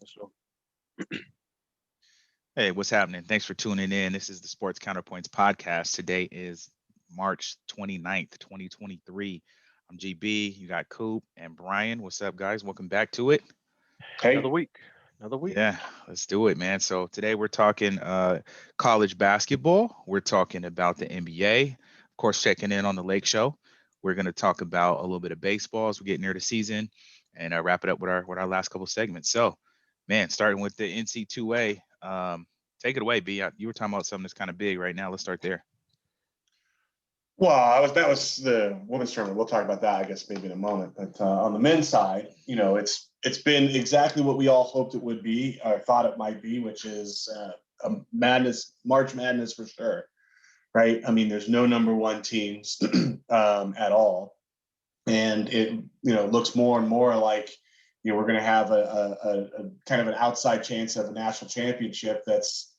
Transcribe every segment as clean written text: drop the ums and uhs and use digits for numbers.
So Hey, what's happening? Thanks for tuning in. This is the Sports Counterpoints podcast. Today is March 29th, 2023. I'm GB. You got Coop and Brian. What's up, guys? Welcome back to it. another Hey, week, another week. Yeah, let's do it, man. So today we're talking college basketball. We're talking about the NBA. Of course, checking in on the Lake Show. We're going to talk about a little bit of baseball as we get near the season, and wrap it up with our last couple segments. So, man, starting with the NC2A. Take it away, B. You were talking about something that's kind of big right now. Let's start there. well, that was the women's tournament. We'll talk about that, I guess, maybe in a moment. But on the men's side, it's been exactly what we all hoped it would be, or thought it might be, which is a madness, March Madness for sure, right? I mean, there's no number one teams at all, and it looks more and more like we're going to have a kind of an outside chance of a national championship that's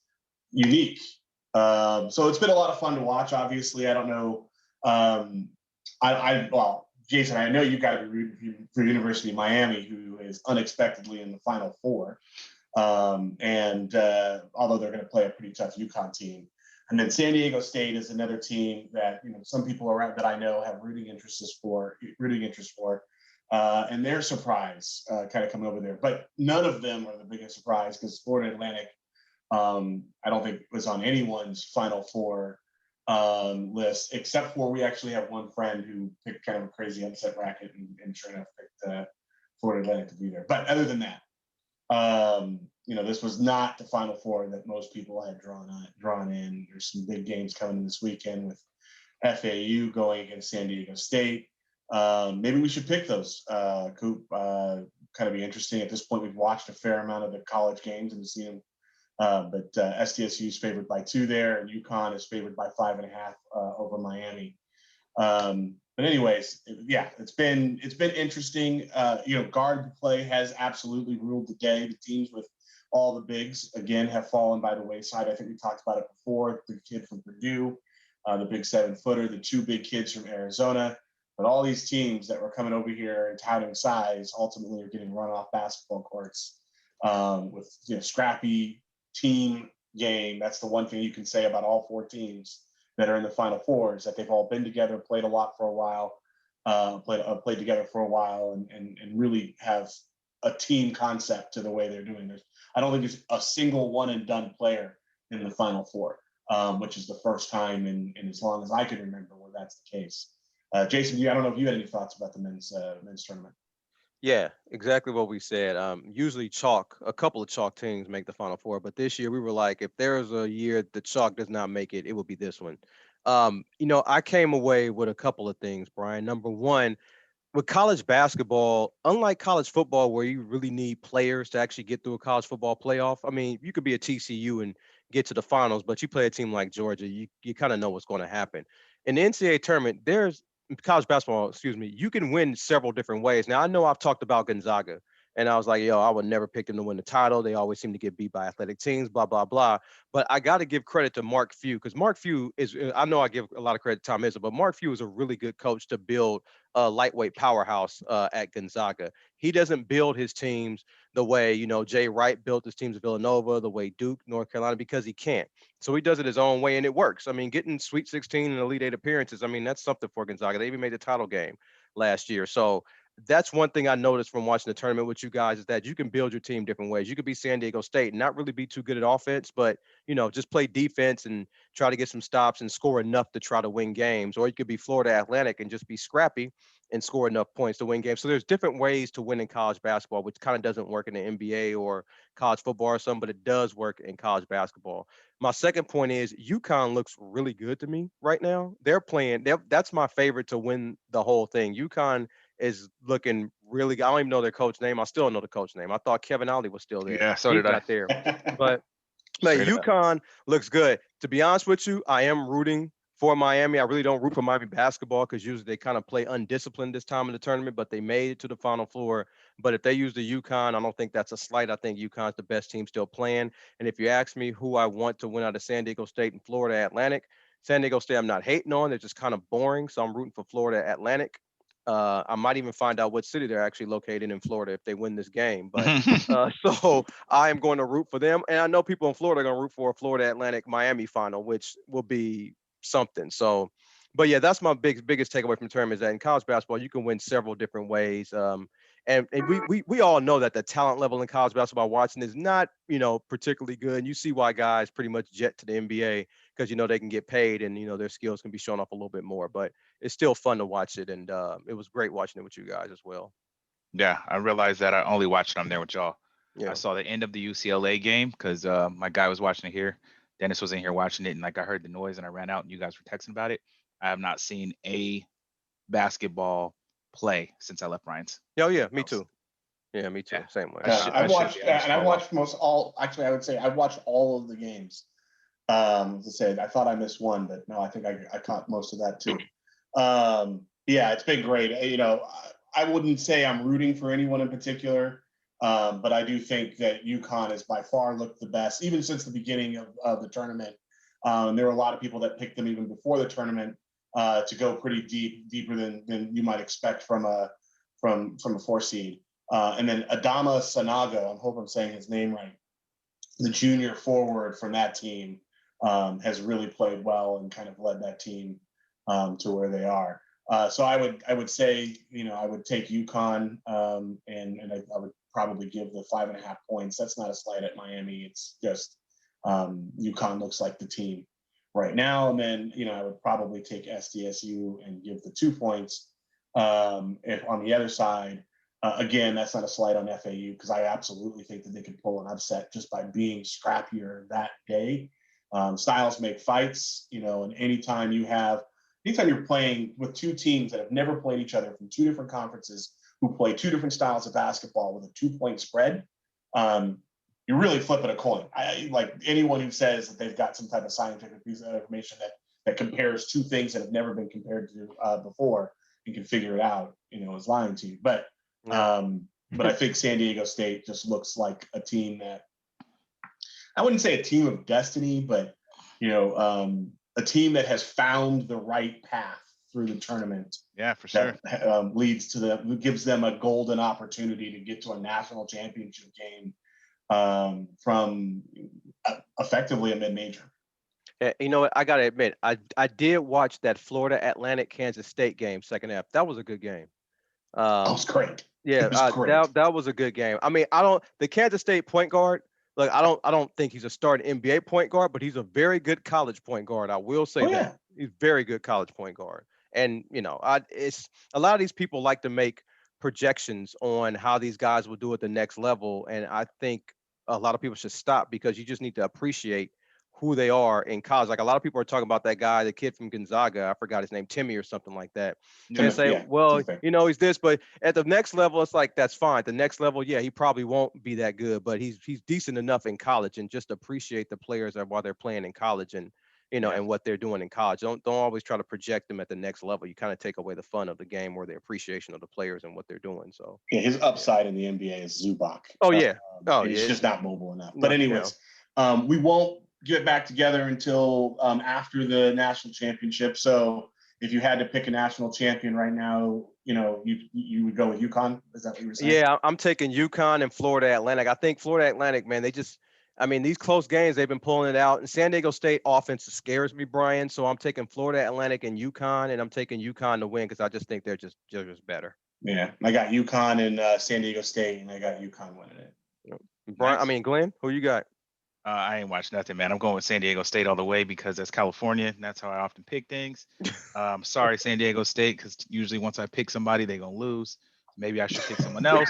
unique. So it's been a lot of fun to watch. Obviously, I don't know. Well, Jason, I know you've got to be rooting for University of Miami, who is unexpectedly in the Final Four. And although they're going to play a pretty tough UConn team, and then San Diego State is another team that some people around that I know have rooting interest for, and their surprise kind of coming over there. But none of them are the biggest surprise because Florida Atlantic, I don't think was on anyone's Final Four list, except for we actually have one friend who picked kind of a crazy upset bracket and sure enough picked Florida Atlantic to be there. But other than that, this was not the Final Four that most people had drawn in. There's some big games coming this weekend with FAU going against San Diego State. Maybe we should pick those, Coop. Kind of be interesting. At this point, we've watched a fair amount of the college games and seen them. But SDSU is favored by 2 there, and UConn is favored by 5.5 over Miami. But anyways, it's been interesting. Guard play has absolutely ruled the day. The teams with all the bigs again have fallen by the wayside. I think we talked about it before. The kid from Purdue, the big 7-footer, the 2 big kids from Arizona. But all these teams that were coming over here and touting size ultimately are getting run off basketball courts with scrappy team game. That's the one thing you can say about all 4 teams that are in the Final Four is that they've all been together, played a lot for a while, played together for a while, and really have a team concept to the way they're doing this. I don't think there's a single one and done player in the Final Four, which is the first time in as long as I can remember where that's the case. Jason, I don't know if you had any thoughts about the men's tournament. Yeah, exactly what we said. Usually a couple of chalk teams make the Final Four, but this year we were like, if there's a year the chalk does not make it, it will be this one. I came away with a couple of things, Brian. Number one, with college basketball, unlike college football, where you really need players to actually get through a college football playoff. I mean, you could be a TCU and get to the finals, but you play a team like Georgia, you kind of know what's going to happen. In the NCAA tournament, there's college basketball, excuse me, you can win several different ways. Now, I know I've talked about Gonzaga, and I was like, yo, I would never pick them to win the title. They always seem to get beat by athletic teams, blah, blah, blah. But I got to give credit to Mark Few because Mark Few is, I know I give a lot of credit to Tom Izzo, but Mark Few is a really good coach to build a lightweight powerhouse at Gonzaga. He doesn't build his teams the way, Jay Wright built his teams at Villanova, the way Duke, North Carolina, because he can't. So he does it his own way, and it works. I mean, getting Sweet 16 and Elite Eight appearances, I mean, that's something for Gonzaga. They even made the title game last year. So that's one thing I noticed from watching the tournament with you guys is that you can build your team different ways. You could be San Diego State and not really be too good at offense, but just play defense and try to get some stops and score enough to try to win games. Or you could be Florida Atlantic and just be scrappy and score enough points to win games. So there's different ways to win in college basketball, which kind of doesn't work in the NBA or college football or something, but it does work in college basketball. My second point is UConn looks really good to me right now. That's my favorite to win the whole thing. UConn is looking really good. I don't even know their coach name. I still don't know the coach name. I thought Kevin Ollie was still there. Yeah, so He's did I. not there. But man, Straight up. UConn looks good. To be honest with you, I am rooting for Miami. I really don't root for Miami basketball because usually they kind of play undisciplined this time in the tournament, but they made it to the Final Four. But if they use the UConn, I don't think that's a slight. I think UConn's the best team still playing. And if you ask me who I want to win out of San Diego State and Florida Atlantic, San Diego State I'm not hating on. They're just kind of boring. So I'm rooting for Florida Atlantic. I might even find out what city they're actually located in Florida if they win this game. But so I am going to root for them, and I know people in Florida are going to root for a Florida Atlantic Miami final, which will be something. So, but yeah, that's my biggest takeaway from the tournament is that in college basketball you can win several different ways. And we all know that the talent level in college basketball watching is not, particularly good. And you see why guys pretty much jet to the NBA because they can get paid and their skills can be shown off a little bit more. But it's still fun to watch it, and it was great watching it with you guys as well. Yeah, I realized that I only watched it on there with y'all. I Yeah. saw the end of the UCLA game because my guy was watching it here. Dennis was in here watching it, and like I heard the noise and I ran out and you guys were texting about it. I have not seen a basketball play since I left Ryan's Oh yeah, me house. too. Yeah, me too. Yeah. Same way. I've watched, be honest, and I've fall off. watched most all. Actually, I would say I've watched all of the games. As I said, I thought I missed one, but no, I think I caught most of that too. Yeah, it's been great. I wouldn't say I'm rooting for anyone in particular, but I do think that UConn has by far looked the best, even since the beginning of the tournament. There were a lot of people that picked them even before the tournament to go pretty deeper than you might expect from a 4 seed. And then Adama Sanago, I hope I'm saying his name right, the junior forward from that team, has really played well and kind of led that team to where they are. So I would say, I would take UConn, and I would probably give the 5.5 points. That's not a slight at Miami. It's just UConn looks like the team right now. And then, I would probably take SDSU and give the 2 points. If on the other side, again, that's not a slight on FAU because I absolutely think that they could pull an upset just by being scrappier that day. Styles make fights, and anytime you're playing with two teams that have never played each other from two different conferences who play two different styles of basketball with a 2-point spread, you're really flipping a coin. Like anyone who says that they've got some type of scientific piece of information that compares two things that have never been compared to before and can figure it out, is lying to you. But I think San Diego State just looks like a team that, I wouldn't say a team of destiny, but a team that has found the right path through the tournament. Yeah, for sure. That gives them a golden opportunity to get to a national championship game from effectively a mid-major. You know what? I gotta admit, I did watch that Florida Atlantic Kansas State game second half. That was a good game. That was great. Yeah, It was great. that was a good game. I mean, the Kansas State point guard. Look, I don't think he's a starting NBA point guard, but he's a very good college point guard. I will say that Yeah. he's very good college point guard. And it's a lot of these people like to make projections on how these guys will do at the next level, and I think a lot of people should stop because you just need to appreciate who they are in college. Like a lot of people are talking about that guy, the kid from Gonzaga, I forgot his name, Timmy or something like that. And say, well, he's this, but at the next level, it's like, that's fine. The next level, yeah, he probably won't be that good, but he's decent enough in college, and just appreciate the players while they're playing in college and, and what they're doing in college. Don't always try to project them at the next level. You kind of take away the fun of the game or the appreciation of the players and what they're doing. So yeah, his upside in the NBA is Zubac. Oh yeah. He's just not mobile enough. No, But anyways, we won't get back together until after the national championship. So if you had to pick a national champion right now, you would go with UConn. Is that what you were saying? Yeah, I'm taking UConn and Florida Atlantic. I think Florida Atlantic, man, these close games, they've been pulling it out. And San Diego State offense scares me, Brian. So I'm taking Florida Atlantic and UConn, and I'm taking UConn to win because I just think they're just better. Yeah, I got UConn and San Diego State, and I got UConn winning it. Brian, nice. Glenn, who you got? I ain't watched nothing, man. I'm going with San Diego State all the way because that's California, and that's how I often pick things. Sorry, San Diego State, because usually once I pick somebody, they're going to lose. Maybe I should pick someone else.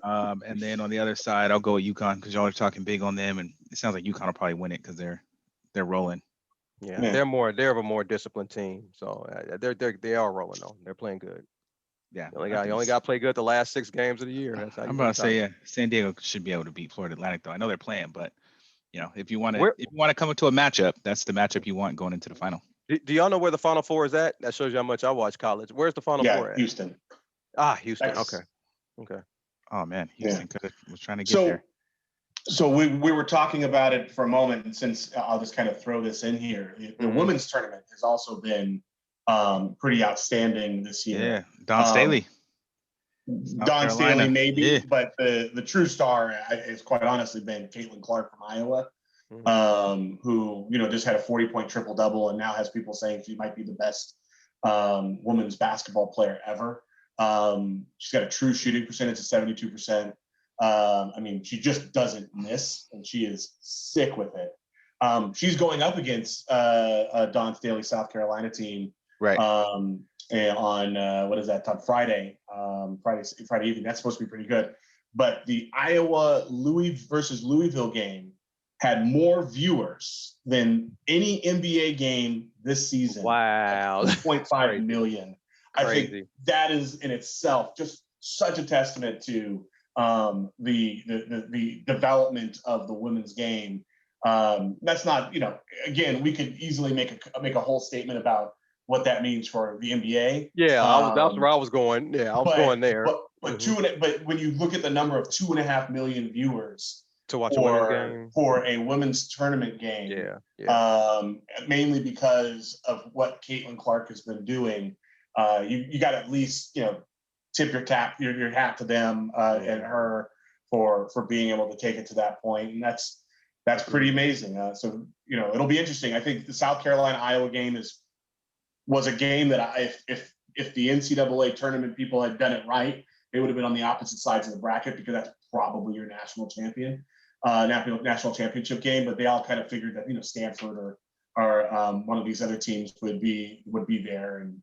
And then on the other side, I'll go with UConn because y'all are talking big on them, and it sounds like UConn will probably win it because they're rolling. Yeah, they're of a more disciplined team, so they are rolling though. They're playing good. Yeah, you only got to play good the last 6 games of the year. That's how I'm about to say, San Diego should be able to beat Florida Atlantic, though. I know they're playing, but if you want to come into a matchup, that's the matchup you want going into the final. Do y'all know where the Final Four is at? That shows you how much I watch college. Where's the Final Four at? Houston. Houston. Okay. Oh man, Houston was trying to get there. So we were talking about it for a moment, and since I'll just kind of throw this in here, the women's tournament has also been pretty outstanding this year. Yeah, Don Staley. Don Staley, maybe, yeah. but the true star has quite honestly been Caitlin Clark from Iowa, who just had a 40-point triple double and now has people saying she might be the best women's basketball player ever. She's got a true shooting percentage of 72%. I mean, she just doesn't miss, and she is sick with it. She's going up against Don Staley, South Carolina team, right? And on what is that? On Friday evening. That's supposed to be pretty good. But the Iowa versus Louisville game had more viewers than any NBA game this season. Wow, 2.5 million. Crazy. I think that is in itself just such a testament to the development of the women's game. That's not, again, we could easily make a whole statement about what that means for the NBA. Yeah, that's where I was going. Yeah, I was going there. But when you look at the number of 2.5 million viewers to watch a women's game for a women's tournament game, mainly because of what Caitlin Clark has been doing, you got to at least tip your hat to them and her for being able to take it to that point, and that's pretty amazing. So it'll be interesting. I think the South Carolina Iowa game was a game that if the NCAA tournament people had done it right, they would have been on the opposite sides of the bracket, because that's probably your national championship game. But they all kind of figured that Stanford or one of these other teams would be there, and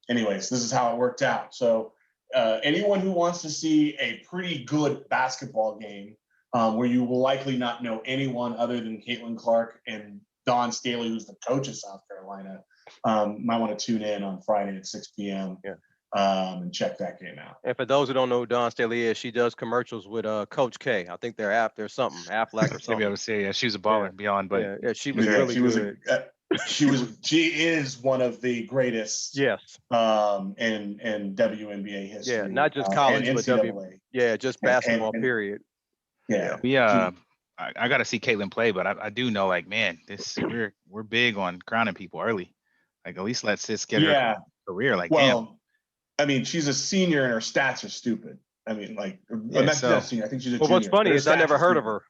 anyways, this is how it worked out. So anyone who wants to see a pretty good basketball game where you will likely not know anyone other than Caitlin Clark and Don Staley, who's the coach of South Carolina, might want to tune in on Friday at 6 p.m. And check that game out. And for those who don't know who Don Staley is, she does commercials with Coach K. I think there's something, Aflac or something. Maybe I would say, she was a baller beyond, but she was really good. She is one of the greatest. Yes. In WNBA history. Yeah, not just college, but NCAA. Just basketball. Period. Yeah. I got to see Caitlin play, but I do know, like, man, we're big on crowning people early. Like, at least let sis get her career. Like, damn. I mean, she's a senior and her stats are stupid. I mean, like, not a senior. I think she's a junior. What's funny is I never heard of her.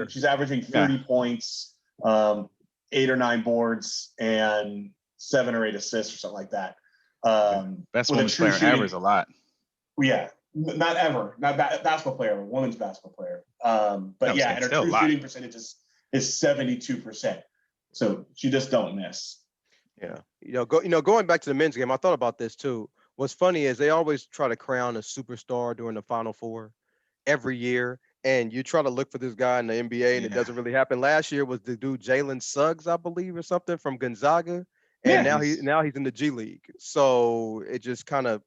She's averaging 30 points, 8 or 9 boards, and 7 or 8 assists or something like that. Best women's player ever is a lot. Yeah, not ever. Not basketball player, but women's basketball player. But and her true shooting percentage is 72%. So she just don't miss. Yeah, going back to the men's game, I thought about this too. What's funny is they always try to crown a superstar during the Final Four every year, and you try to look for this guy in the NBA, and it doesn't really happen. Last year was the dude Jalen Suggs, I believe, or something, from Gonzaga, and now he's in the G League. So it just kind of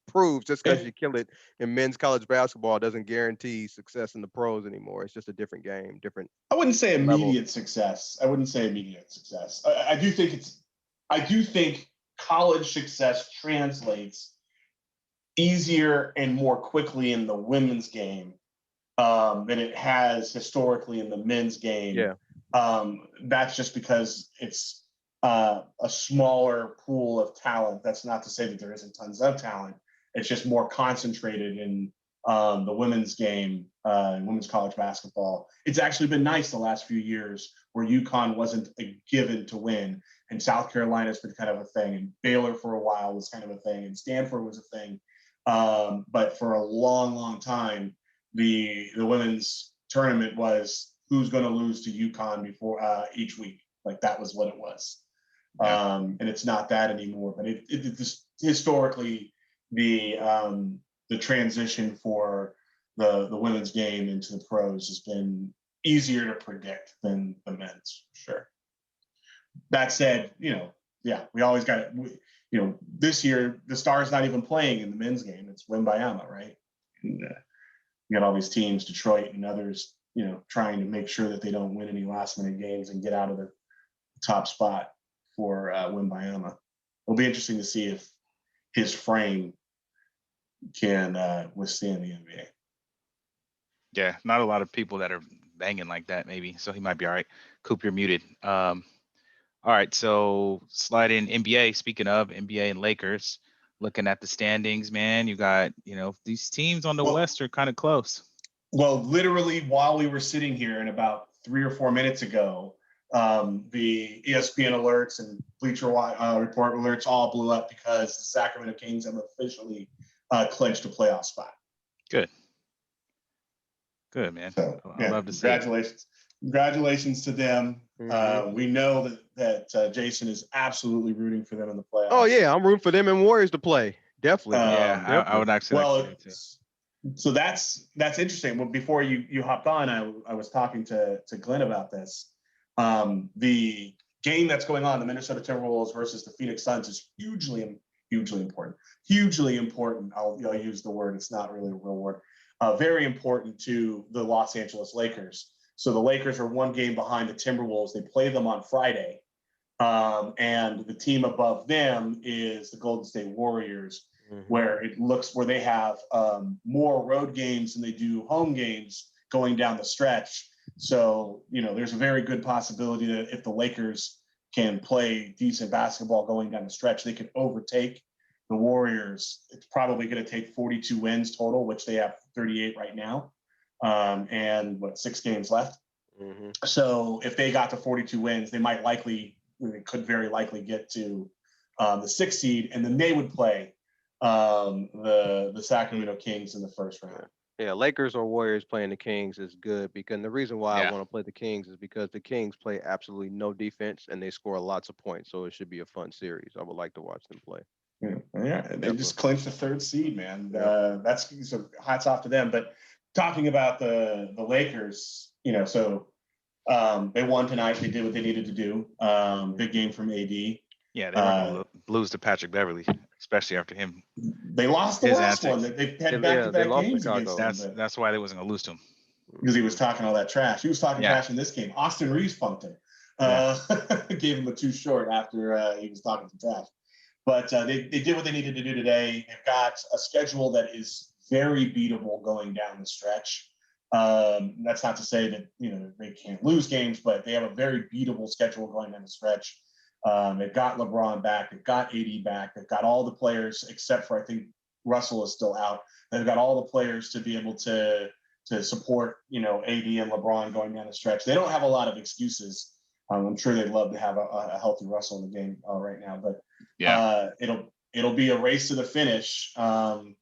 proves just because you kill it in men's college basketball doesn't guarantee success in the pros anymore. It's just a different game, different. I wouldn't say immediate success. I do think college success translates easier and more quickly in the women's game than it has historically in the men's game. Yeah. That's just because it's a smaller pool of talent. That's not to say that there isn't tons of talent. It's just more concentrated in the women's game, women's college basketball. It's actually been nice the last few years where UConn wasn't a given to win, and South Carolina's been kind of a thing, and Baylor for a while was kind of a thing, and Stanford was a thing. But for a long, long time, the women's tournament was who's going to lose to UConn before each week. Like, that was what it was. And it's not that anymore. But it just historically, the transition for the women's game into the pros has been easier to predict than the men's, for sure. That said, we always got it. This year the Star's not even playing in the men's game. It's Wembayama, right? And you got all these teams, Detroit and others, trying to make sure that they don't win any last minute games and get out of the top spot for Wembayama. It'll be interesting to see if his frame can withstand the NBA. Yeah, not a lot of people that are banging like that, maybe. So he might be all right. Coop, you're muted. All right, so slide in NBA. Speaking of NBA and Lakers, looking at the standings, man, you got, these teams on the Well, West are kind of close. Well, literally while we were sitting here and about 3 or 4 minutes ago, the ESPN alerts and Bleacher Report alerts all blew up because the Sacramento Kings have officially clinched a playoff spot. Good. Good, man. So, I love to see it. Congratulations to them. Mhm. We know that Jason is absolutely rooting for them in the playoffs. Oh yeah, I'm rooting for them and Warriors to play. Definitely. Yeah, I Definitely. would actually like to see it too. So that's interesting. Well, before you hopped on, I was talking to Glenn about this. The game that's going on, the Minnesota Timberwolves versus the Phoenix Suns, is hugely important. Hugely important. I'll use the word. It's not really a real word. Very important to the Los Angeles Lakers. So the Lakers are one game behind the Timberwolves. They play them on Friday. And the team above them is the Golden State Warriors, where they have more road games than they do home games going down the stretch. So, there's a very good possibility that if the Lakers can play decent basketball going down the stretch, they could overtake the Warriors. It's probably going to take 42 wins total, which they have 38 right now. And 6 games left. Mm-hmm. So if they got to 42 wins, they could very likely get to the 6th seed, and then they would play the Sacramento Kings in the first round. Yeah, Lakers or Warriors playing the Kings is good because the reason why I Yeah. want to play the Kings is because the Kings play absolutely no defense and they score lots of points. So it should be a fun series. I would like to watch them play. Yeah, they just clinched the 3rd seed, man. Yeah. That's so hats off to them. But talking about the Lakers, so they won tonight. They did what they needed to do. Big game from AD. Yeah, they were going to lose to Patrick Beverly, especially after him. They lost the His last antics. one. They had back-to-back lost games Chicago. against him. That's why they wasn't going to lose to him. Because he was talking all that trash. He was talking trash in this game. Austin Reeves punked him. Gave him a too short after he was talking some trash. But they did what they needed to do today. They've got a schedule that is very beatable going down the stretch. That's not to say that they can't lose games, but they have a very beatable schedule going down the stretch. They've got LeBron back. They've got AD back. They've got all the players except for I think Russell is still out. They've got all the players to be able to support AD and LeBron going down the stretch. They don't have a lot of excuses. I'm sure they'd love to have a healthy Russell in the game right now, but it'll be a race to the finish. And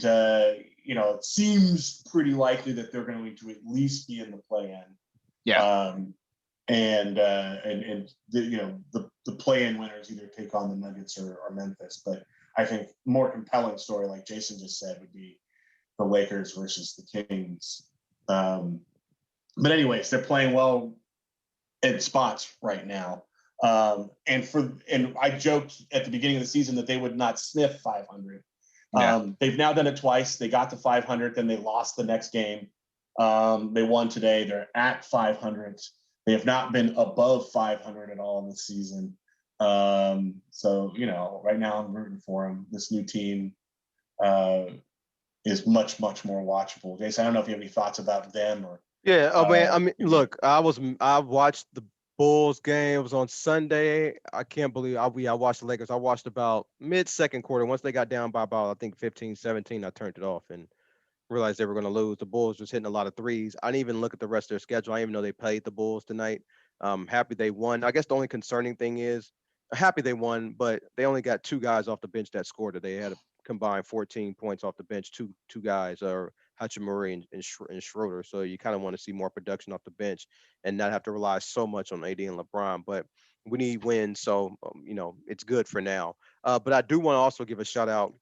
it seems pretty likely that they're going to at least be in the play-in. Yeah. And the play-in winners either take on the Nuggets or Memphis. But I think more compelling story, like Jason just said, would be the Lakers versus the Kings. But anyways, they're playing well in spots right now. And I joked at the beginning of the season that they would not sniff 500. They've now done it twice. They got to 500, then they lost the next game. They won today. They're at 500. They have not been above 500 at all this season. So, right now I'm rooting for them. This new team is much, much more watchable. Jason, I don't know if you have any thoughts about them or. Yeah. Oh man. I mean, look, I watched the Bulls game. It was on Sunday. I can't believe I watched the Lakers. I watched about mid-second quarter. Once they got down by about, I think 15, 17, I turned it off and realized they were going to lose. The Bulls was hitting a lot of threes. I didn't even look at the rest of their schedule. I didn't even know they played the Bulls tonight. Happy they won. I guess the only concerning thing is happy they won, but they only got 2 guys off the bench that scored today. They had a combined 14 points off the bench, two guys, Hachimura and Schroeder. So you kind of want to see more production off the bench and not have to rely so much on AD and LeBron. But we need wins, so it's good for now. But I do want to also give a shout out.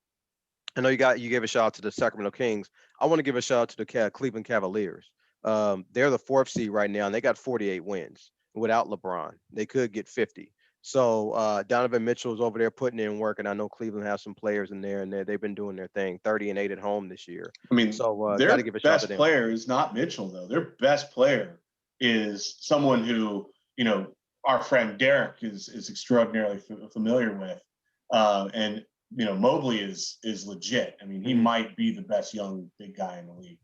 I know you gave a shout out to the Sacramento Kings. I want to give a shout out to the Cleveland Cavaliers. They're the 4th seed right now, and they got 48 wins without LeBron. They could get 50. So Donovan Mitchell's over there putting in work, and I know Cleveland has some players in there, and they've been doing their thing. 30-8 at home this year. I mean, so their got to give a shout to best them. player is not Mitchell, though. Their best player is someone who our friend Derek is extraordinarily familiar with, and Mobley is legit. I mean, he might be the best young big guy in the league.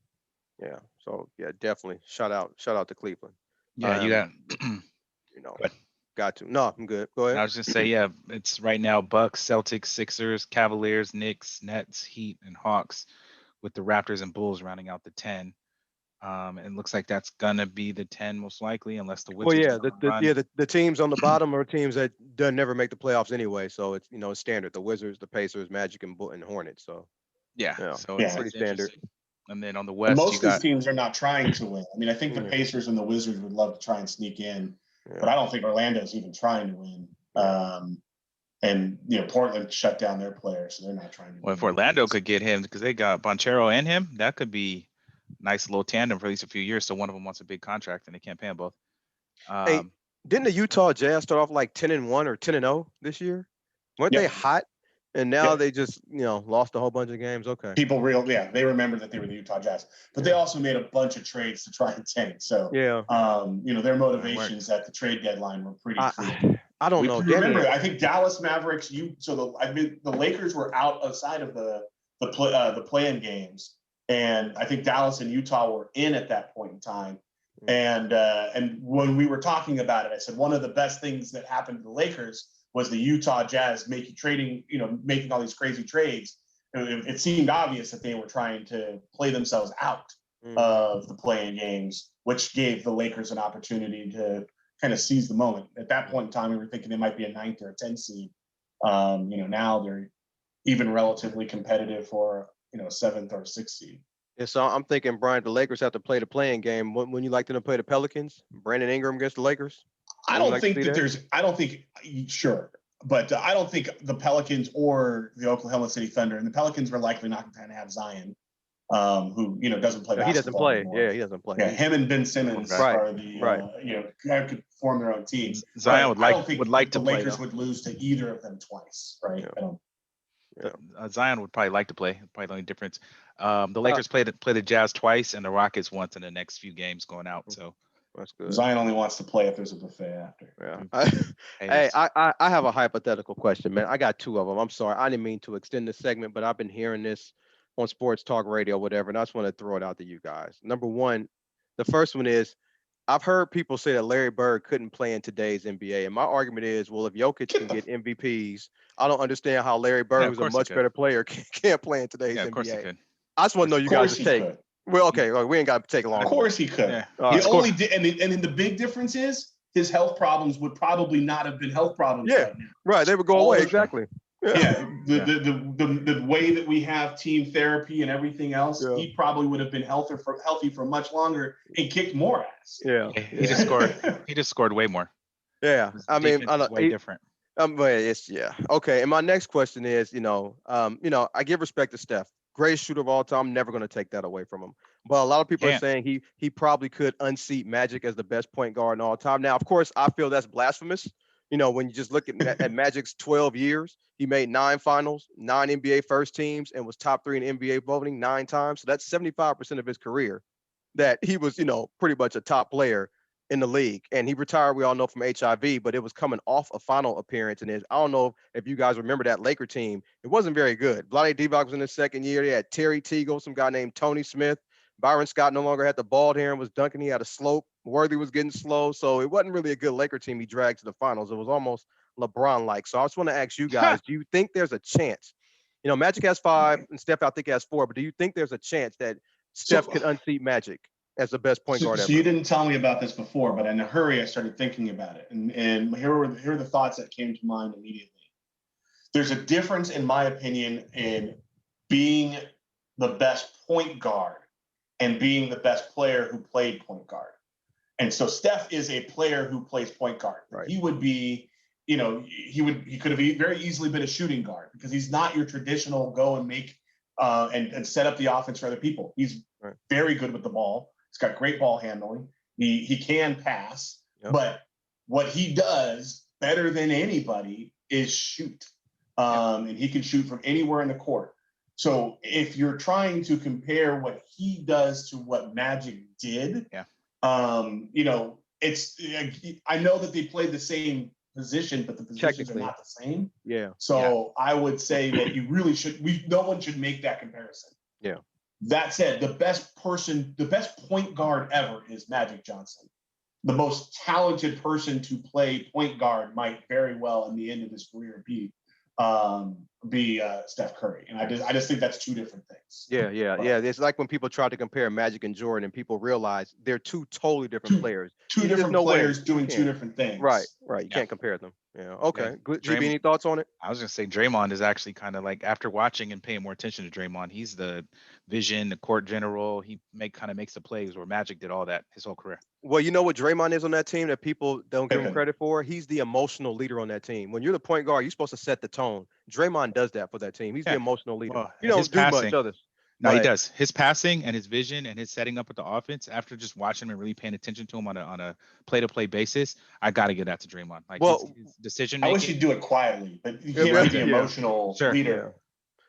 Yeah. So yeah, definitely shout out to Cleveland. Yeah, you got. Go Got to. No, I'm good. Go And ahead. I was just say, yeah, it's right now Bucks, Celtics, Sixers, Cavaliers, Knicks, Nets, Heat, and Hawks, with the Raptors and Bulls rounding out the 10. And it looks like that's gonna be the 10 most likely, unless the Well, Wizards yeah, go on a run. the teams on the bottom are teams that doesn't never make the playoffs anyway. So it's it's standard. The Wizards, the Pacers, Magic, and Hornets. So Yeah, yeah, so Yeah. pretty it's standard. interesting. And then on the And West, you most of these got teams are not trying to win. I mean, I think the Yeah, Pacers and the Wizards would love to try and sneak in, but yeah, I don't think Orlando's even trying to win. yeah. And Portland shut down their players, so they're not trying to well, win if either. Orlando could get him because they got Bonchero and him, that could be nice little tandem for at least a few years. So one of them wants a big contract and they can't pay them both. Hey, Um, didn't the Utah Jazz start off like 10-1 or 10-0 this year? Weren't they Yep. hot? And now Yep. they just lost a whole bunch of games. Okay. They remember that they were the Utah Jazz, but they also made a bunch of trades to try and tank. So, Yeah. their motivations at the trade deadline were pretty clear. I don't know. Danny, Remember, I think Dallas Mavericks. The Lakers were outside of the play-in games, and I think Dallas and Utah were in at that point in time. And when we were talking about it, I said one of the best things that happened to the Lakers was the Utah Jazz making all these crazy trades. It seemed obvious that they were trying to play themselves out of the play-in games, which gave the Lakers an opportunity to kind of seize the moment. At that point in time, we were thinking they might be a 9th or a 10th seed. Now they're even relatively competitive for a 7th or 6th seed. Yeah, so I'm thinking, Brian, the Lakers have to play the playing game. When you like them to play the Pelicans, Brandon Ingram against the Lakers. I don't think but I don't think the Pelicans or the Oklahoma City Thunder, and the Pelicans were likely not going to have Zion, who doesn't play basketball. He doesn't play. Anymore. Yeah, he doesn't play. Yeah, him and Ben Simmons are the could form their own team. Zion would like the to play. Lakers would lose to either of them twice, right? Zion would probably like to play. Probably the only difference. The Lakers play the Jazz twice and the Rockets once in the next few games going out. So that's good. Zion only wants to play if there's a buffet after. Yeah. I have a hypothetical question, man. I got two of them. I'm sorry. I didn't mean to extend the segment, but I've been hearing this on sports talk radio, whatever, and I just want to throw it out to you guys. Number one, the first one is I've heard people say that Larry Bird couldn't play in today's NBA. And my argument is, well, if Jokic can get MVPs, I don't understand how Larry Bird, who's a much better player, can't play in today's NBA. Of course he could. I just want to know you guys' take. Could. Well, okay, we ain't got to take long. Of course he could. Yeah. And the big difference is his health problems would probably not have been health problems right now. Right, they would go away, exactly. The way that we have team therapy and everything else, he probably would have been healthy for much longer and kicked more ass. He just scored way more. Yeah, I mean, way different. But it's okay. And my next question is, I give respect to Steph, greatest shooter of all time. I'm never going to take that away from him. But a lot of people are saying he probably could unseat Magic as the best point guard in all time. Now, of course, I feel that's blasphemous. When you just look at Magic's 12 years, he made 9 finals, 9 NBA first teams, and was top 3 in NBA voting 9 times. So that's 75% of his career that he was, pretty much a top player in the league. And he retired, we all know, from HIV, but it was coming off a final appearance. And I don't know if you guys remember that Laker team. It wasn't very good. Vlade Divac was in his second year. They had Terry Teagle, some guy named Tony Smith. Byron Scott no longer had the bald hair and was dunking. He had a slope. Worthy was getting slow. So it wasn't really a good Laker team he dragged to the finals. It was almost LeBron-like. So I just want to ask you guys, do you think there's a chance? Magic has 5 and Steph, I think, has 4. But do you think there's a chance that Steph could unseat Magic as the best point guard ever? So you didn't tell me about this before, but in a hurry, I started thinking about it. And here are the thoughts that came to mind immediately. There's a difference, in my opinion, in being the best point guard and being the best player who played point guard. And so Steph is a player who plays point guard. Right. He would be, he could have very easily been a shooting guard because he's not your traditional go and make and set up the offense for other people. He's very good with the ball. He's got great ball handling. He can pass, but what he does better than anybody is shoot. And he can shoot from anywhere in the court. So if you're trying to compare what he does to what Magic did, it's I know that they played the same position, but the positions are not the same. Yeah. So I would say that you really no one should make that comparison. Yeah. That said, the best point guard ever is Magic Johnson. the most talented person to play point guard might very well in the end of his career be Steph Curry. And I just think that's two different things. Yeah. It's like when people try to compare Magic and Jordan, and people realize they're two totally different players. Two different players doing two different things. Right. You can't compare them. Yeah. Okay. Good. GB, any thoughts on it? I was gonna say Draymond is actually kind of like, after watching and paying more attention to Draymond, he's the vision, the court general. He makes the plays where Magic did all that his whole career. Well, you know what Draymond is on that team that people don't give him credit for? He's the emotional leader on that team. When you're the point guard, you're supposed to set the tone. Draymond does that for that team. He's the emotional leader. Well, you don't do much others. No, he does. His passing and his vision and his setting up with the offense, after just watching him and really paying attention to him on a play-to-play basis, I got to give that to Draymond. Like, his decision making. I wish he'd do it quietly, but you can't be the emotional leader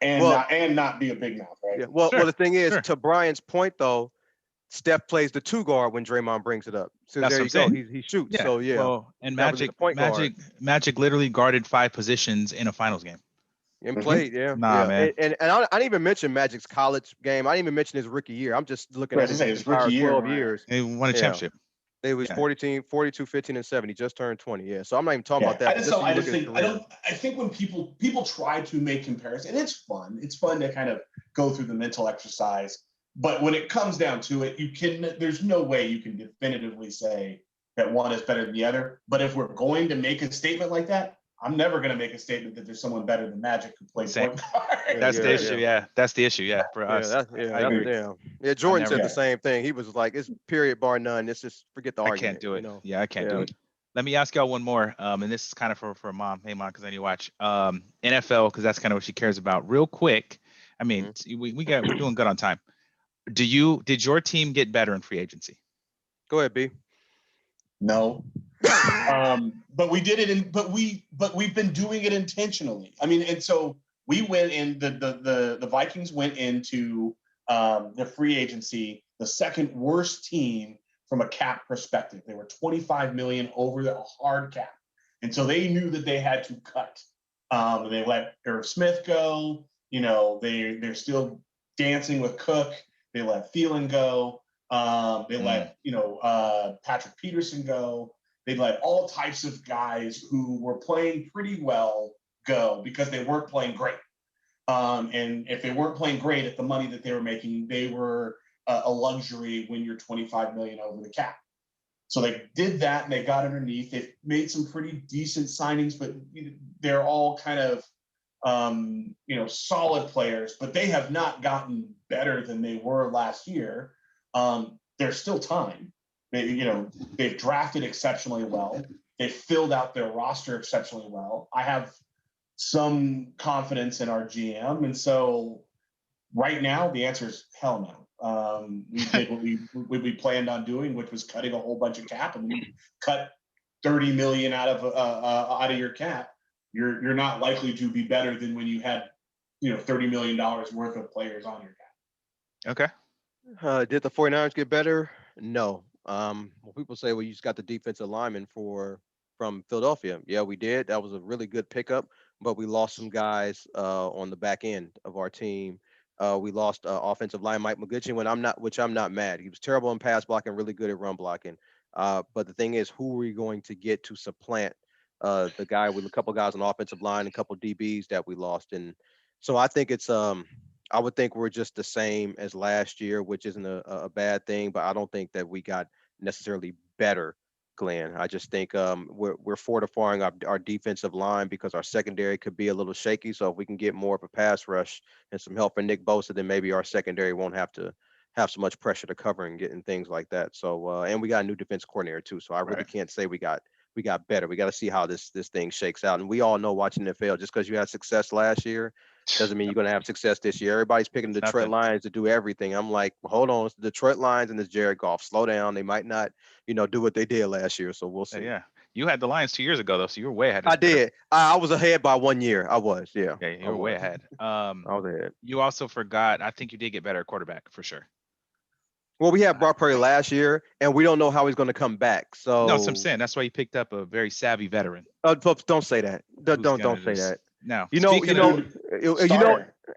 and not be a big mouth, right? Yeah. Well, the thing is, to Brian's point though, Steph plays the 2 guard when Draymond brings it up. So that's there you go. He shoots. Yeah. So yeah. Well, and Magic literally guarded 5 positions in a finals game. And played, yeah. Nah, man. And I didn't even mention Magic's college game. I didn't even mention his rookie year. I'm just looking at his rookie year. 12 years. He won a championship. They was 42, 15, and 7. He just turned 20. Yeah. So I'm not even talking about that. I think when people try to make comparisons, and it's fun. It's fun to kind of go through the mental exercise. But when it comes down to it, there's no way you can definitively say that one is better than the other. But if we're going to make a statement like that, I'm never going to make a statement that there's someone better than Magic who plays point guard. That's the issue. Yeah. That's the issue. Yeah. For us. Yeah. Jordan said the same thing. He was like, it's period bar none. It's just forget the argument. I can't do it. Yeah, I can't do it. Let me ask y'all one more. And this is kind of for Mom. Hey, Mom, because I need to watch NFL, because that's kind of what she cares about. Real quick. I mean, we're doing good on time. Did your team get better in free agency? Go ahead, B. No. But we did it but we've been doing it intentionally. I mean, and so we went in the Vikings went into the free agency, the second worst team from a cap perspective. They were 25 million over the hard cap. And so they knew that they had to cut. They let Irv Smith go. They're still dancing with Cook. They let Thielen go. They let Patrick Peterson go. They let all types of guys who were playing pretty well go because they weren't playing great. And if they weren't playing great at the money that they were making, they were a luxury when you're 25 million over the cap. So they did that and they got underneath. They made some pretty decent signings, but they're all kind of solid players, but they have not gotten better than they were last year. There's still time. They've drafted exceptionally well. They've filled out their roster exceptionally well. I have some confidence in our GM, and so right now the answer is hell no. We did what we planned on doing, which was cutting a whole bunch of cap, and we cut 30 million out of your cap. You're not likely to be better than when you had $30 million worth of players on your cap. Okay. Did the 49ers get better? No. Well, people say, well, you just got the defensive lineman from Philadelphia. Yeah, we did. That was a really good pickup, but we lost some guys on the back end of our team. We lost offensive line Mike McGlinchey, which I'm not mad. He was terrible in pass blocking, really good at run blocking. But the thing is, who are we going to get to supplant the guy with a couple guys on offensive line, a couple DBs that we lost? And so I think it's I would think we're just the same as last year, which isn't a bad thing, but I don't think that we got necessarily better, Glenn. I just think we're fortifying our defensive line because our secondary could be a little shaky. So if we can get more of a pass rush and some help from Nick Bosa, then maybe our secondary won't have to have so much pressure to cover and getting things like that. So and we got a new defense coordinator too. So I really can't say we got better. We got to see how this thing shakes out. And we all know watching the NFL, just because you had success last year doesn't mean you're going to have success this year. Everybody's picking the Detroit Lions to do everything. I'm like, hold on, it's the Detroit Lions and it's Jared Goff. Slow down. They might not, do what they did last year. So we'll see. Yeah. You had the Lions 2 years ago, though, so you were way ahead. I did. I was ahead by 1 year. I was, yeah. Yeah, you were way ahead. I was ahead. You also forgot, I think you did get better at quarterback for sure. Well, we had Brock Purdy last year, and we don't know how he's going to come back. So no, that's what I'm saying. That's why you picked up a very savvy veteran. Don't say that. Don't say that. No.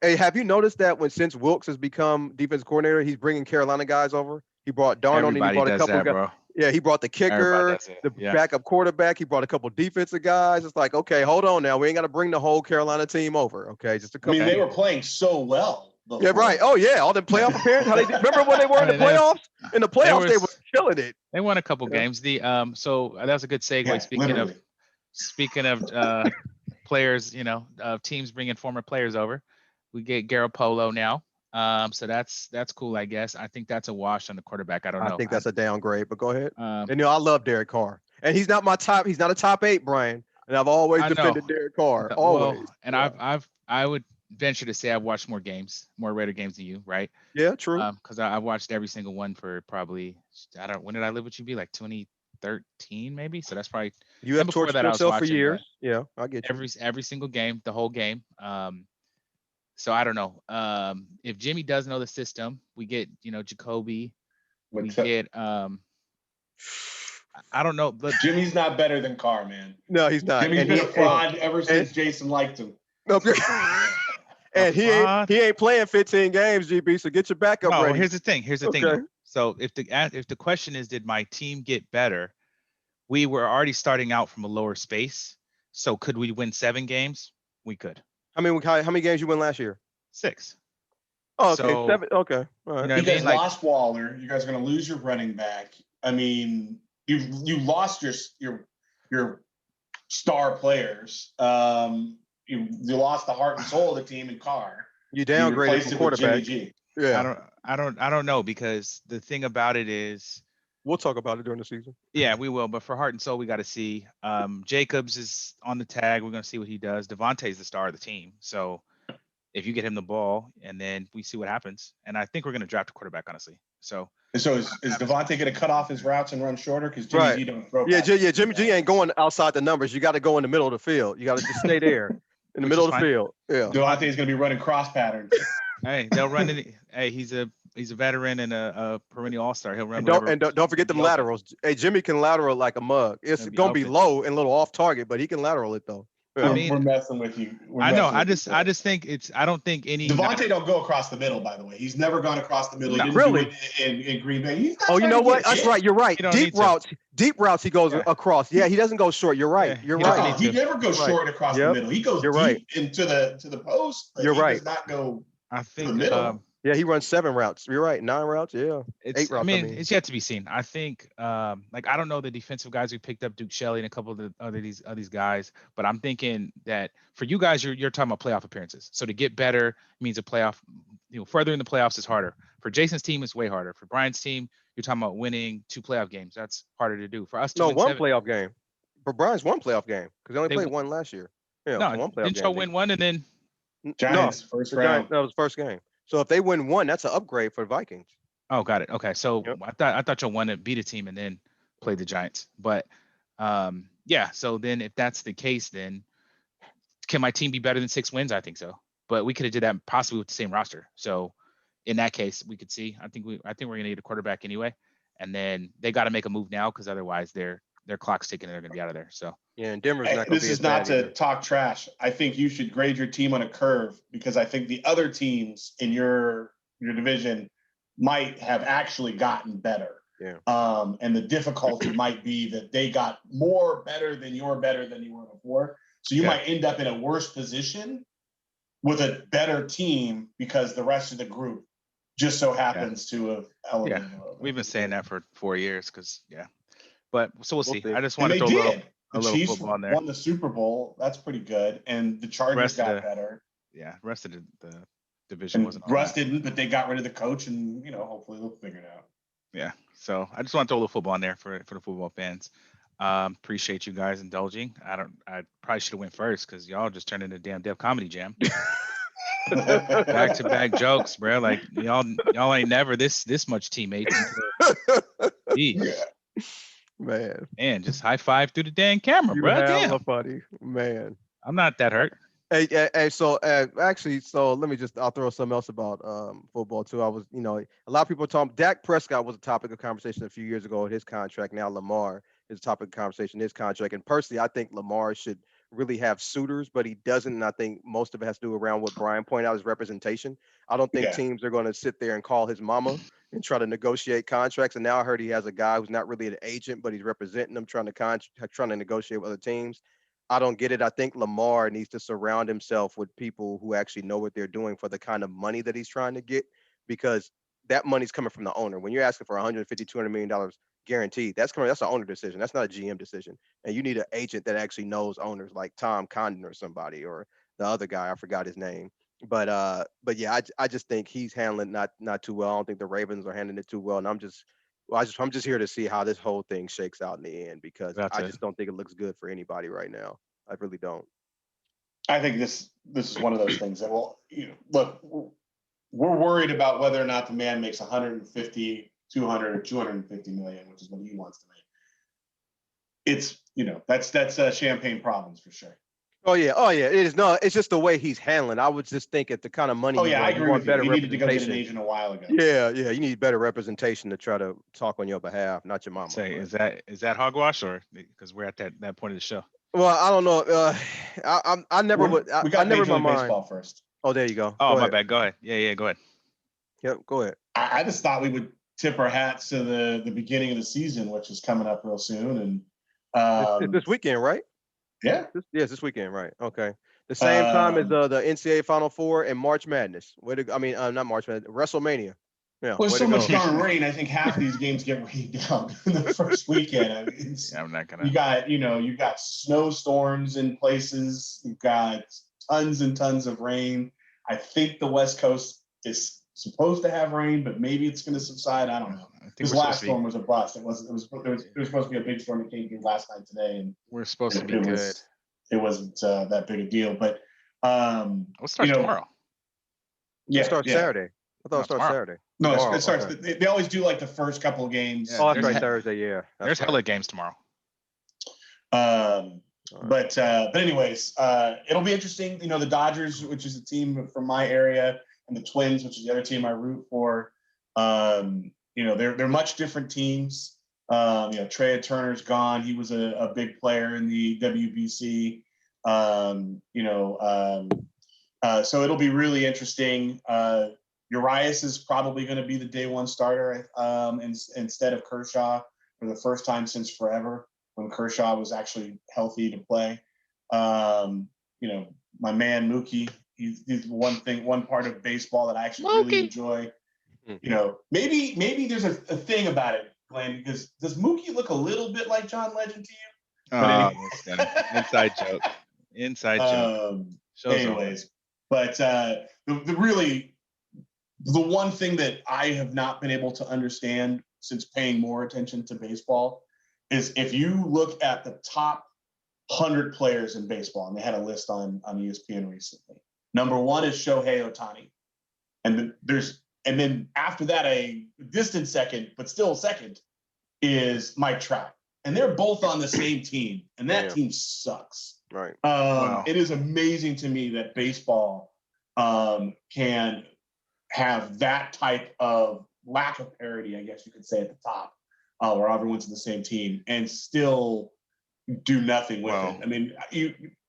Hey, have you noticed that since Wilkes has become defense coordinator, he's bringing Carolina guys over? He brought Darnold and he brought a couple of guys. Yeah, he brought the Everybody kicker, does it. the Yeah. backup quarterback. He brought a couple defensive guys. It's like, okay, hold on now. We ain't got to bring the whole Carolina team over. Okay, just a I couple. mean, they were playing so well Yeah, before. right. Oh yeah, all the playoff appearances. How they did. Remember when they were in the playoffs? In the They playoffs, were they were killing it. they won a couple Yeah. games. So that was a good segue. Yeah, literally. Speaking of players, teams bringing former players over. We get Garoppolo now. So that's cool, I guess. I think that's a wash on the quarterback. I don't I know. think that's a downgrade, but go ahead. Um, And I love Derek Carr, and he's not my top. He's not a top 8, Brian. And I've always I know. defended Derek Carr, Well, always. and Yeah. I would venture to say I've watched more Raider games than you, right? Yeah, true. Because I've watched every single one for probably when did I live with you? Be like 2013 maybe. So that's probably. You And have before tortured that I was yourself for watching, but years. Yeah, I get you. every single game, the whole game. So I don't know. If Jimmy does know the system, we get Jacoby. We get I don't know, but Jimmy's not better than Carr, man. No, he's not. Jimmy's And been he a fraud ever since Jason liked him. No, and he ain't playing 15 games, GB. So get your backup no. ready. Here's the thing. Okay. Though. So if the question is, did my team get better? We were already starting out from a lower space. So could we win 7 games? We could. How many games you win last year? 6. Oh, okay, So, 7. Okay, all right. You know You what I guys mean? lost Waller. You guys are going to lose your running back. I mean, you lost your star players. You lost the heart and soul of the team in Carr. You downgraded from quarterback. Jimmy G. Yeah, I don't know, because the thing about it is, we'll talk about it during the season. yeah, we will. But for heart and soul, we got to see. Jacobs is on the tag. We're going to see what he does. Devontae's the star of the team. So if you get him the ball, and then we see what happens. And I think we're going to draft a quarterback, honestly. So is Devontae going to cut off his routes and run shorter? Because Jimmy G don't throw. Yeah, Jimmy G ain't going outside the numbers. You got to go in the middle of the field. You got to just stay there in the middle of the field. Yeah, Devontae is going to be running cross patterns. Hey, they'll run it. Hey, he's a veteran and a perennial all-star. He'll run. Don't forget them laterals. Hey, Jimmy can lateral like a mug. It's gonna be low and a little off target, but he can lateral it though. Yeah. We're messing with you. I know. I just think I don't think any. Devontae don't go across the middle. By the way, he's never gone across the middle. Not he didn't really. do it in Green Bay. Oh, you know what? That's right. You're right. Deep routes. He goes across. Yeah, he doesn't go short. You're right. You're right. He never goes short across the middle. He goes deep into the post. But you're right. Does not go. I think. To the middle. Yeah, he runs 7 routes. You're right. 9 routes. Yeah. 8 routes. I mean, it's yet to be seen. I think, I don't know the defensive guys we picked up, Duke Shelley and a couple of the other these guys, but I'm thinking that for you guys, you're talking about playoff appearances. So to get better means a playoff. Further in the playoffs is harder. For Jason's team, it's way harder. For Brian's team, you're talking about winning 2 playoff games. That's harder to do. For us, to win 1 7, playoff game. For Brian's 1 playoff game because they only played 1 last year. Yeah, no, 1 playoff didn't y'all win 1 and then Giants first round? That was first game. So if they win 1, that's an upgrade for the Vikings. Oh, got it. Okay, so I thought y'all won to beat a team and then play the Giants. But yeah. So then, if that's the case, then can my team be better than 6 wins? I think so. But we could have did that possibly with the same roster. So in that case, we could see. I think we're gonna need a quarterback anyway, and then they got to make a move now because otherwise their clock's ticking and they're gonna be out of there. So. Yeah, and Denver's not going to be. This is not to talk trash. I think you should grade your team on a curve because I think the other teams in your division might have actually gotten better. Yeah. And the difficulty might be that they got more better than you were before. So you might end up in a worse position with a better team because the rest of the group just so happens to have elevated. Yeah, we've been saying that for 4 years but so we'll see. I just want to throw a little Chiefs football in there. Won the Super Bowl. That's pretty good. And the Chargers got better. Yeah, the rest of the division wasn't. Russ didn't, but they got rid of the coach, and hopefully they'll figure it out. Yeah. So I just want to throw a little football in there for the football fans. Appreciate you guys indulging. I probably should have went first because y'all just turned into damn Def Comedy Jam. Back to back jokes, bro. Like y'all ain't never this much teammates. Man, just high five through the damn camera, bro. Damn, funny man. I'm not that hurt. Hey, so actually, I'll throw something else about football too. I was, a lot of people talking. Dak Prescott was a topic of conversation a few years ago with his contract. Now Lamar is a topic of conversation, his contract. And personally, I think Lamar should really have suitors, but he doesn't. And I think most of it has to do around what Brian pointed out, is representation. I don't think Yeah. teams are going to sit there and call his mama and try to negotiate contracts. And now I heard he has a guy who's not really an agent, but he's representing them, trying to negotiate with other teams. I don't get it. I think Lamar needs to surround himself with people who actually know what they're doing for the kind of money that he's trying to get, because that money's coming from the owner. When you're asking for 150, $200 million guaranteed, that's an owner decision. That's not a GM decision. And you need an agent that actually knows owners, like Tom Condon or somebody, or the other guy, I forgot his name. But yeah, I just think he's handling not too well. I don't think the Ravens are handling it too well. And I'm just here to see how this whole thing shakes out in the end, because I Gotcha. just don't think it looks good for anybody right now. I really don't. I think this is one of those things that will, look, we're worried about whether or not the man makes 150, 200, or 250 million, which is what he wants to make. It's, that's champagne problems for sure. Oh yeah. It is. No, it's just the way he's handling. I was just thinking the kind of money Oh you yeah, I want. You agree want with you. better He needed to go get an representation. agent a while ago. Yeah. You need better representation to try to talk on your behalf, not your mama. Say, but- is that hogwash, or because we're at that point of the show? Well, I don't know. I never would. We got I never in Major my League mind. Baseball first. Oh, there you go. Oh, Go my ahead. bad. Go ahead. Yeah, go ahead. Yep, go ahead. I just thought we would tip our hats to the beginning of the season, which is coming up real soon, and It's this weekend, right? yeah, Yes, this weekend, right? Okay. The same time as the NCAA Final Four and March Madness. Not March Madness, WrestleMania. Yeah, well, way there's to so much go. darn rain. I think half these games get rained out in the first weekend. I mean, Yeah, I'm not gonna. you got snowstorms in places. You've got tons and tons of rain. I think the West Coast is supposed to have rain, but maybe it's going to subside. I don't know. I think This last storm was a bust. It was supposed to be a big storm that came through last night today, and we're supposed to be it good. wasn't that big a deal. But It starts tomorrow. Yeah, It starts Saturday. I thought No, it starts tomorrow. Saturday. No, Tomorrow, it starts. okay. They always do like the first couple of games. Yeah, Oh, that's there's right, he- Thursday. Yeah, There's hella games tomorrow. Um, All right. but anyways, it'll be interesting. The Dodgers, which is a team from my area, and the Twins, which is the other team I root for. They're much different teams. Trey Turner's gone. He was a big player in the WBC. So it'll be really interesting. Urias is probably going to be the day one starter instead of Kershaw for the first time since forever, when Kershaw was actually healthy to play. My man Mookie, he's one part of baseball that I actually really enjoy. Maybe there's a thing about it, Glenn, because does Mookie look a little bit like John Legend to you? Oh, inside joke. Inside joke. Anyways, but the one thing that I have not been able to understand since paying more attention to baseball is if you look at the top 100 players in baseball, and they had a list on ESPN recently. Number one is Shohei Ohtani, and then after that, a distant second, but still second, is Mike Trout, and they're both on the same team, and that team sucks. Right. Wow. It is amazing to me that baseball can have that type of lack of parity, I guess you could say, at the top, where everyone's in the same team and still do nothing with it. I mean,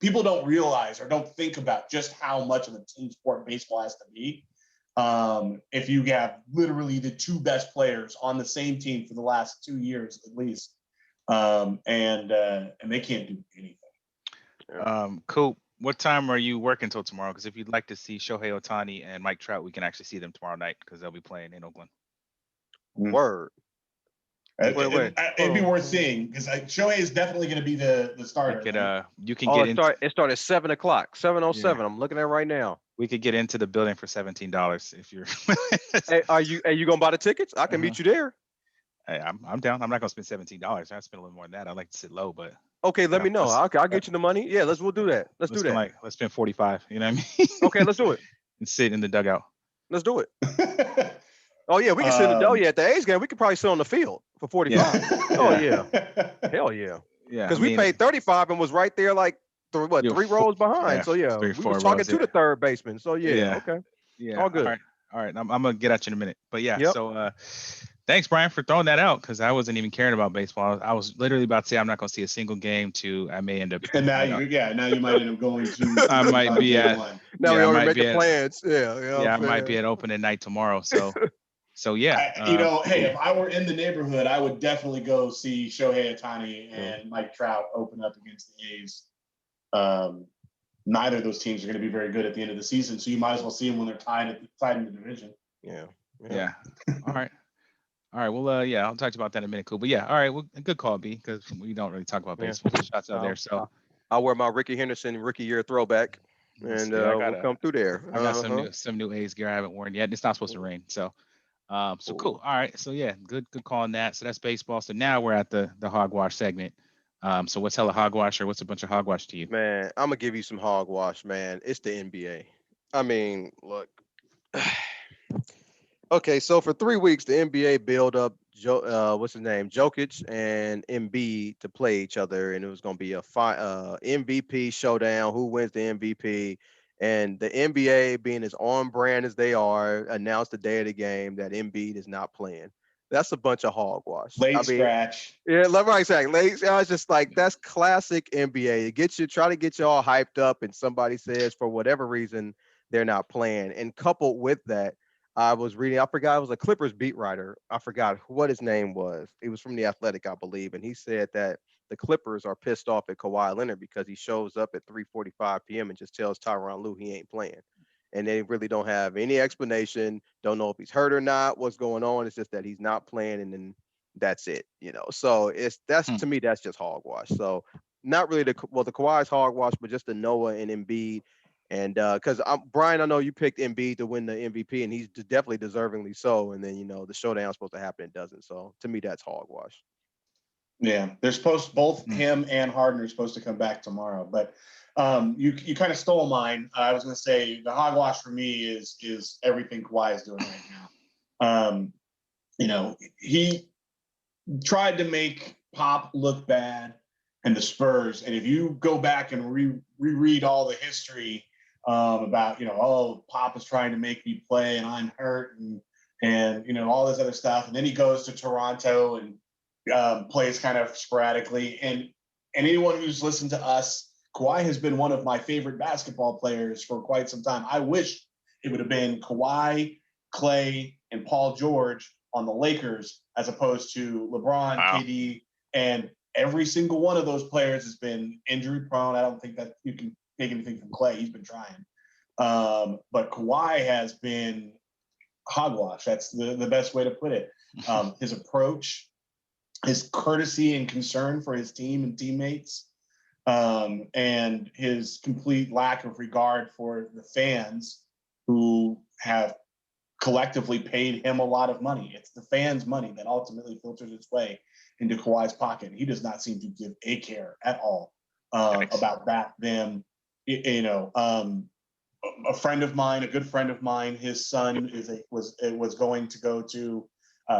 people don't realize or don't think about just how much of a team sport baseball has to be. If you have literally the two best players on the same team for the last 2 years at least, and they can't do anything. Cool. What time are you working till tomorrow? Because if you'd like to see Shohei Ohtani and Mike Trout, we can actually see them tomorrow night because they'll be playing in Oakland. Word. It'd be worth seeing because Shohei is definitely going to be the starter. You can get into. It started at 7:00, 7:07. I'm looking at it right now. We could get into the building for $17 if you're. Hey, are you gonna buy the tickets? I can meet you there. Hey, I'm down. I'm not gonna spend $17. I spend a little more than that. I'd like to sit low, but. Okay, let me know. I'll get you the money. Yeah, we'll do that. Let's do that. Let's spend 45. You know what I mean? Okay, let's do it. And sit in the dugout. Let's do it. Oh yeah, we can sit in the at the A's game. We could probably sit on the field for 45. Yeah. Oh yeah, hell yeah. Yeah, Because we paid 35 and was right there like 3 rows behind. So yeah, we was talking to the third baseman. So yeah, okay. Yeah, all good. All right. I'm gonna get at you in a minute, but yeah. Yep. So Thanks, Brian, for throwing that out because I wasn't even caring about baseball. I was literally about to say I'm not going to see a single game. To I may end up. And now now you might end up going to I might be game at. one. Now Yeah, we I already might making be at. plans. Yeah, you know Yeah, I what I'm might be saying? at opening night tomorrow. So yeah. Hey, if I were in the neighborhood, I would definitely go see Shohei Ohtani and Mike Trout open up against the A's. Neither of those teams are going to be very good at the end of the season, so you might as well see them when they're tied in the division. Yeah. All right. All right. Well, yeah, I'll talk to you about that in a minute, cool. But yeah, all right. Well, good call, B, because we don't really talk about Yeah. baseball. Shots out there. So I'll wear my Ricky Henderson rookie year throwback, and we'll come through there. I got some new A's gear I haven't worn yet. It's not supposed to rain, so cool. All right. So yeah, good call on that. So that's baseball. So now we're at the hogwash segment. So what's hella hogwash or what's a bunch of hogwash to you? Man, I'm gonna give you some hogwash, man. It's the NBA. I mean, look. Okay, so for 3 weeks, the NBA built up what's his name, Jokic and Embiid to play each other, and it was gonna be a MVP showdown. Who wins the MVP? And the NBA, being as on brand as they are, announced the day of the game that Embiid is not playing. That's a bunch of hogwash. Late I mean, scratch. yeah, like exactly. Late. I was just like, that's classic NBA. Try to get you all hyped up, and somebody says for whatever reason they're not playing. And coupled with that, I was reading, I forgot, it was a Clippers beat writer. I forgot what his name was. He was from The Athletic, I believe. And he said that the Clippers are pissed off at Kawhi Leonard because he shows up at 3:45 p.m. and just tells Tyronn Lue he ain't playing. And they really don't have any explanation, don't know if he's hurt or not, what's going on. It's just that he's not playing, and then that's it, So that's to me, that's just hogwash. So not really the Kawhi's hogwash, but just the Noah and Embiid. And because Brian, I know you picked Embiid to win the MVP, and he's definitely deservingly so. And then the showdown's supposed to happen, it doesn't. So to me, that's hogwash. Yeah, they're supposed both him and Harden are supposed to come back tomorrow. But you kind of stole mine. I was going to say the hogwash for me is everything Kawhi is doing right now. He tried to make Pop look bad and the Spurs, and if you go back and reread all the history about Pop is trying to make me play and I'm hurt and all this other stuff, and then he goes to Toronto and plays kind of sporadically. And anyone who's listened to us, Kawhi has been one of my favorite basketball players for quite some time. I wish it would have been Kawhi, Clay, and Paul George on the Lakers as opposed to LeBron, KD, and every single one of those players has been injury prone. I don't think that you can take anything from Clay. He's been trying. But Kawhi has been hogwash. That's the best way to put it. His approach, his courtesy and concern for his team and teammates, and his complete lack of regard for the fans who have collectively paid him a lot of money. It's the fans' money that ultimately filters its way into Kawhi's pocket. He does not seem to give a care at all about that. A friend of mine, a good friend of mine, his son was going to go to.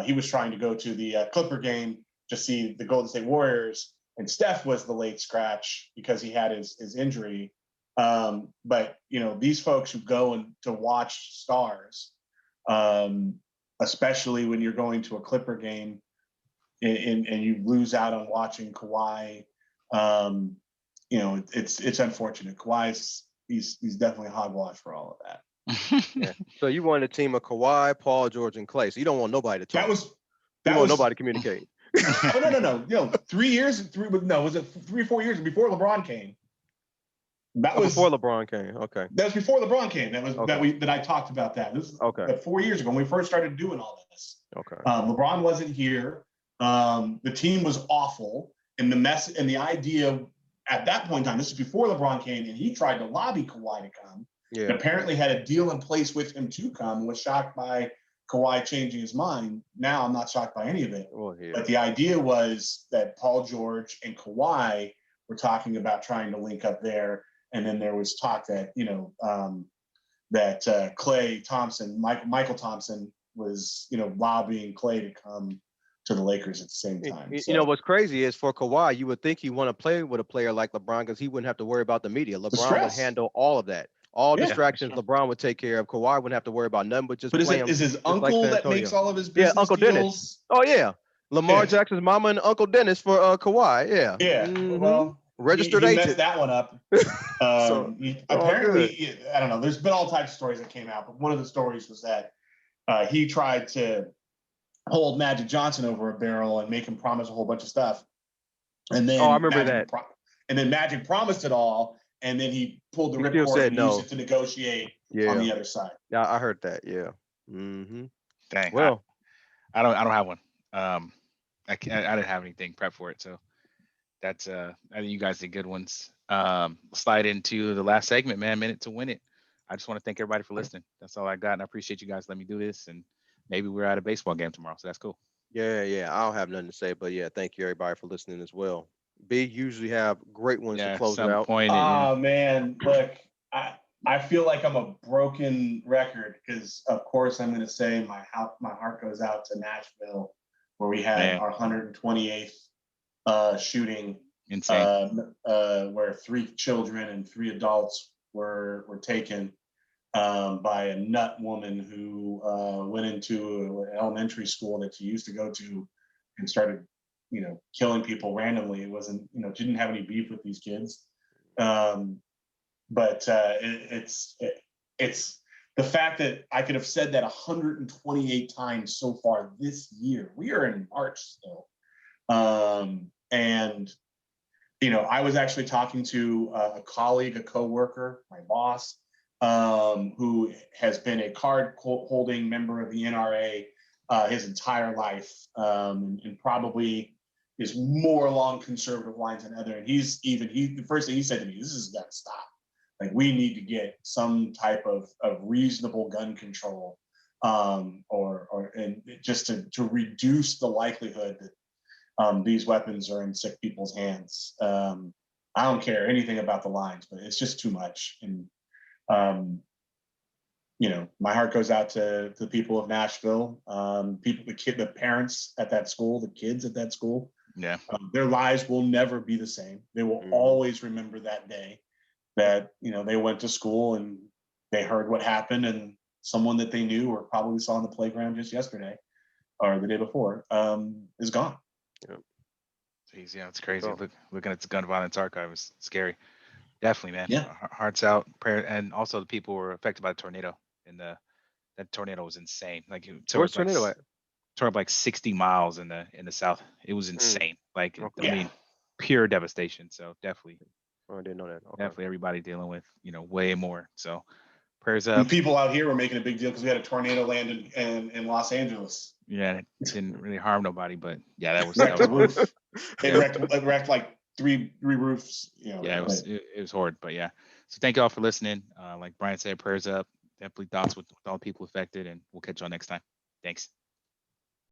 He was trying to go to the Clipper game to see the Golden State Warriors, and Steph was the late scratch because he had his injury. But these folks who go to watch stars, especially when you're going to a Clipper game and you lose out on watching Kawhi, it's unfortunate. Kawhi's he's definitely hogwash for all of that. Yeah. So you want a team of Kawhi, Paul George, and Clay. So you don't want nobody to talk. Nobody to communicate. No. 3 years. Was it 3 or 4 years before LeBron came? That was before LeBron came. Okay. That was before LeBron came. That was okay. that I talked about that. This is okay. 4 years ago when we first started doing all this. Okay. LeBron wasn't here. The team was awful, and the idea at that point in time, this is before LeBron came, and he tried to lobby Kawhi to come. Yeah. And apparently had a deal in place with him to come, and was shocked by Kawhi changing his mind. Now I'm not shocked by any of it. But the idea was that Paul George and Kawhi were talking about trying to link up there. And then there was talk that, Klay Thompson, Michael Thompson was, lobbying Klay to come to the Lakers at the same time. What's crazy is for Kawhi, you would think he want to play with a player like LeBron because he wouldn't have to worry about the media. LeBron would handle all of that. All Yeah. distractions LeBron would take care of. Kawhi wouldn't have to worry about nothing but just But is playing it is his just like uncle San that makes Antonio. all of his Yeah, business Uncle Dennis. deals? Oh yeah, Lamar Yeah. Jackson's mama and Uncle Dennis for Kawhi. Yeah. Yeah. Mhm. Well, Registered he messed agent. that one up. So it's all good. Apparently, I don't know. There's been all types of stories that came out, but one of the stories was that he tried to hold Magic Johnson over a barrel and make him promise a whole bunch of stuff, and Oh, I then remember that. Magic promised it all, and then he pulled the He still ripcord said and used no. it to negotiate on Yeah. the other side. Yeah, I heard that. Yeah. Mm-hmm. Dang. Well, I don't have one. I didn't have anything prepped for it, so that's I think you guys did good ones. Slide into the last segment, man. Minute to win it. I just want to thank everybody for listening. That's all I got, and I appreciate you guys letting me do this. And maybe we're at a baseball game tomorrow, so that's cool. yeah. I don't have nothing to say, but yeah, thank you everybody for listening as well. B, you usually have great ones to Yeah, close it some out. pointed. Yeah. Oh man, look, I feel like I'm a broken record because of course I'm going to say my heart goes out to Nashville, where we had Man. our 128th shooting, Insane. where 3 children and 3 adults were taken by a nut woman who went into an elementary school that she used to go to and started, killing people randomly. It wasn't, didn't have any beef with these kids. But it's the fact that I could have said that 128 times so far this year. We are in March still. And I was actually talking to a colleague, a coworker, my boss, who has been a card holding member of the NRA his entire life, and probably is more along conservative lines than other. And the first thing he said to me, "This has got to stop. Like, we need to get some type of reasonable gun control, and just to reduce the likelihood that these weapons are in sick people's hands." I don't care anything about the lines, but it's just too much. And my heart goes out to the people of Nashville, the parents at that school, the kids at that school. Yeah. Their lives will never be the same. They will always remember that day that they went to school and they heard what happened, and someone that they knew or probably saw on the playground just yesterday or the day before is gone. Yeah. Jeez, yeah, it's crazy. Cool. Looking at the gun violence archive is scary. Definitely, man. Yeah. Hearts out. Prayer, and also the people who were affected by the tornado. And that tornado was insane. Like, it Where's tornado at? tore up like 60 miles in the south. It was insane. Like, Okay. I mean, pure devastation. So definitely Oh, I didn't know that. Okay. definitely everybody dealing with way more. So prayers And up. people out here were making a big deal because we had a tornado land in Los Angeles. Yeah, it didn't really harm nobody, but yeah, that was Wrecked the roof. Yeah. It wrecked like three roofs. Yeah, it was horrid, but yeah. So thank you all for listening. Like Brian said, prayers up. Definitely thoughts with all the people affected, and we'll catch y'all next time. Thanks.